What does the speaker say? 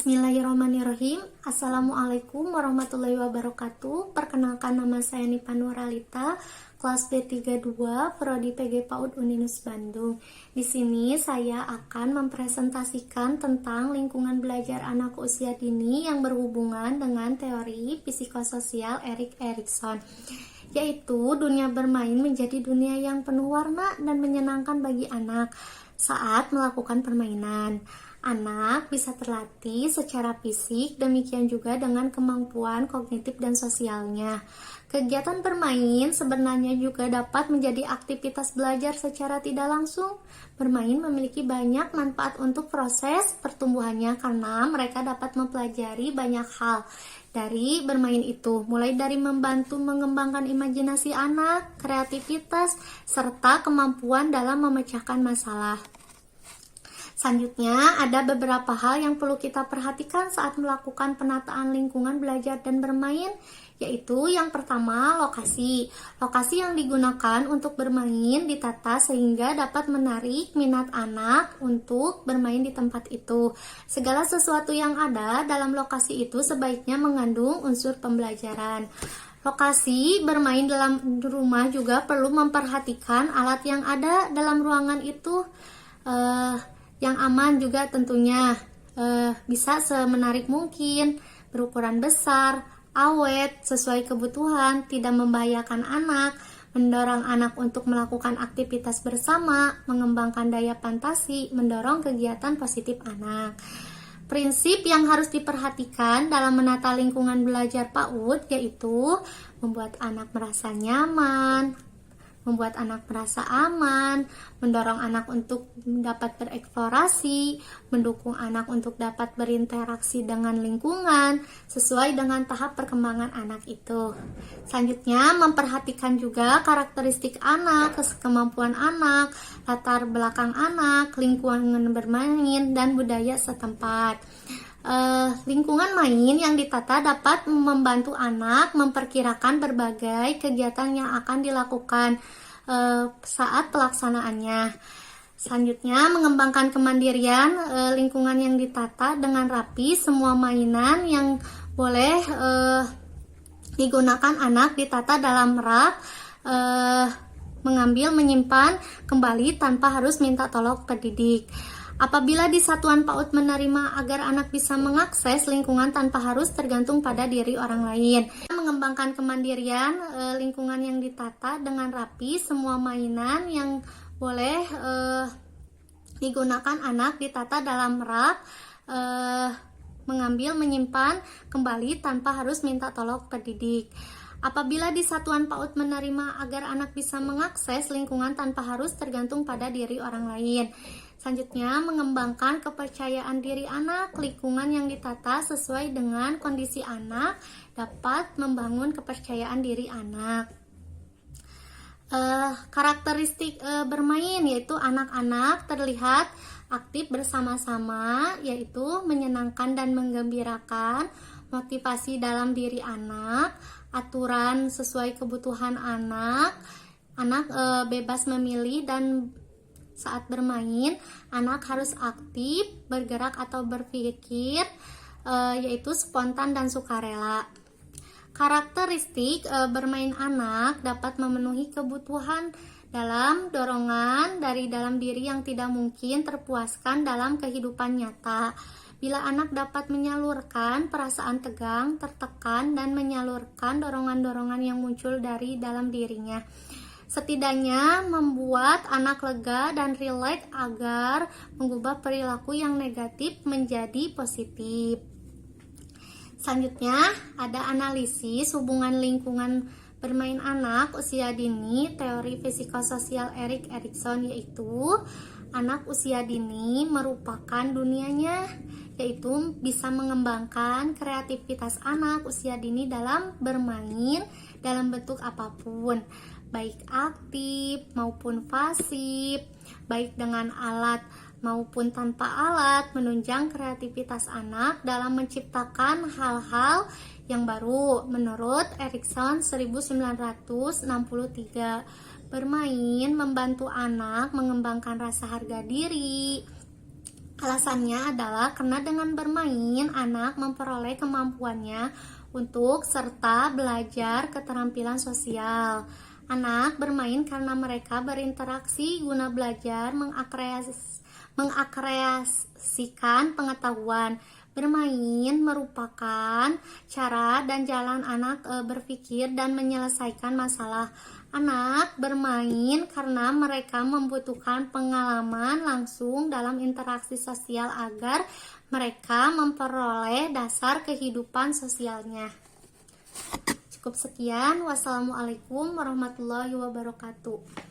Bismillahirrahmanirrahim. Assalamualaikum warahmatullahi wabarakatuh. Perkenalkan, nama saya Nipa Nuralita, kelas B32, Prodi PG PAUD Uninus Bandung. Di sini saya akan mempresentasikan tentang lingkungan belajar anak usia dini yang berhubungan dengan teori psikososial Erik Erikson, yaitu dunia bermain menjadi dunia yang penuh warna dan menyenangkan bagi anak saat melakukan permainan. Anak bisa terlatih secara fisik, demikian juga dengan kemampuan kognitif dan sosialnya. Kegiatan bermain sebenarnya juga dapat menjadi aktivitas belajar secara tidak langsung. Bermain memiliki banyak manfaat untuk proses pertumbuhannya karena mereka dapat mempelajari banyak hal dari bermain itu, mulai dari membantu mengembangkan imajinasi anak, kreativitas, serta kemampuan dalam memecahkan masalah. Selanjutnya, ada beberapa hal yang perlu kita perhatikan saat melakukan penataan lingkungan belajar dan bermain, yaitu yang pertama, lokasi. Lokasi yang digunakan untuk bermain ditata sehingga dapat menarik minat anak untuk bermain di tempat itu. Segala sesuatu yang ada dalam lokasi itu sebaiknya mengandung unsur pembelajaran. Lokasi bermain dalam rumah juga perlu memperhatikan alat yang ada dalam ruangan itu, yang aman juga tentunya, bisa semenarik mungkin, berukuran besar, awet, sesuai kebutuhan, tidak membahayakan anak, mendorong anak untuk melakukan aktivitas bersama, mengembangkan daya fantasi, mendorong kegiatan positif anak. Prinsip yang harus diperhatikan dalam menata lingkungan belajar PAUD yaitu membuat anak merasa nyaman, membuat anak merasa aman, mendorong anak untuk dapat bereksplorasi, mendukung anak untuk dapat berinteraksi dengan lingkungan sesuai dengan tahap perkembangan anak itu. Selanjutnya, memperhatikan juga karakteristik anak, kemampuan anak, latar belakang anak, lingkungan bermain, dan budaya setempat. Lingkungan main yang ditata dapat membantu anak memperkirakan berbagai kegiatan yang akan dilakukan saat pelaksanaannya. Selanjutnya, mengembangkan kemandirian lingkungan yang ditata dengan rapi. Semua mainan yang boleh digunakan anak ditata dalam rak, mengambil, menyimpan kembali tanpa harus minta tolong pendidik. Apabila di satuan PAUD menerima agar anak bisa mengakses lingkungan tanpa harus tergantung pada diri orang lain. Mengembangkan kemandirian lingkungan yang ditata dengan rapi. Semua mainan yang boleh digunakan anak ditata dalam rak, mengambil, menyimpan kembali tanpa harus minta tolong pendidik. Apabila di satuan PAUD menerima agar anak bisa mengakses lingkungan tanpa harus tergantung pada diri orang lain. Selanjutnya, mengembangkan kepercayaan diri anak. Lingkungan yang ditata sesuai dengan kondisi anak dapat membangun kepercayaan diri anak. Karakteristik bermain yaitu anak-anak terlihat aktif bersama-sama, yaitu menyenangkan dan menggembirakan, motivasi dalam diri anak, aturan sesuai kebutuhan anak, bebas memilih, dan saat bermain anak harus aktif, bergerak atau berpikir, yaitu spontan dan sukarela. Karakteristik bermain anak dapat memenuhi kebutuhan dalam dorongan dari dalam diri yang tidak mungkin terpuaskan dalam kehidupan nyata. Bila anak dapat menyalurkan perasaan tegang, tertekan, dan menyalurkan dorongan-dorongan yang muncul dari dalam dirinya, setidaknya membuat anak lega dan rileks agar mengubah perilaku yang negatif menjadi positif. Selanjutnya, ada analisis hubungan lingkungan bermain anak usia dini, teori psikososial Erik Erikson, yaitu anak usia dini merupakan dunianya, yaitu bisa mengembangkan kreativitas anak usia dini dalam bermain dalam bentuk apapun, baik aktif maupun pasif, baik dengan alat maupun tanpa alat, menunjang kreativitas anak dalam menciptakan hal-hal yang baru. Menurut Erikson 1963, bermain membantu anak mengembangkan rasa harga diri, Alasannya adalah karena dengan bermain, anak memperoleh kemampuannya untuk serta belajar keterampilan sosial. Anak bermain karena mereka berinteraksi guna belajar mengakreasikan pengetahuan. Bermain merupakan cara dan jalan anak berpikir dan menyelesaikan masalah. Anak bermain karena mereka membutuhkan pengalaman langsung dalam interaksi sosial agar mereka memperoleh dasar kehidupan sosialnya. Cukup sekian. Wassalamualaikum warahmatullahi wabarakatuh.